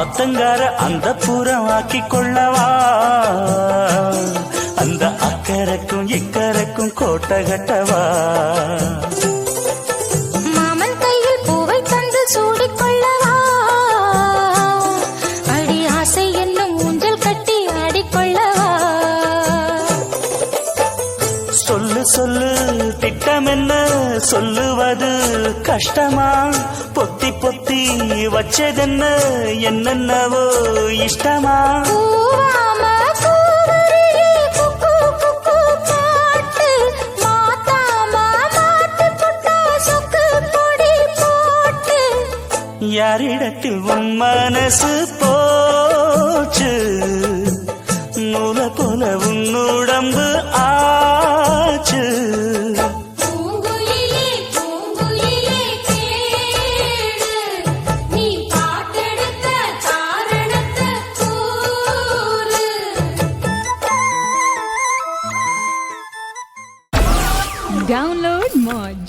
ஆத்தங்கார அந்த புறம் ஆக்கி கொள்ளவா, அந்த அக்கறைக்கும் இக்கரைக்கும் கோட்டை கட்டவா. மாமன் கையில் பூவை தந்து சூடிக்கொள்ளவா, அடி ஆசை என்னும் ஊஞ்சல் கட்டி ஆடிக்கொள்ளவா. சொல்லு சொல்லு திட்டம் என்ன சொல்லுவது கஷ்டமா, பொத்தி பொத்தி வச்சதென்ன என்னென்னவோ இஷ்டமா. பூவாம பூவரியே குக்கு குக்கு பாட்டு, மாத்தாம மாத்து புட்டா சொக்கு பொடி போட்டு. யாரிடத்தில் உன் மனசு போச்சு, நூல போல உன் உடம்பு ஆச்சு. பூங்குயிலே பூங்குயிலே கேளு, நீ பாட்டெடுத்த காரணத்தை கூறு. Download Moj.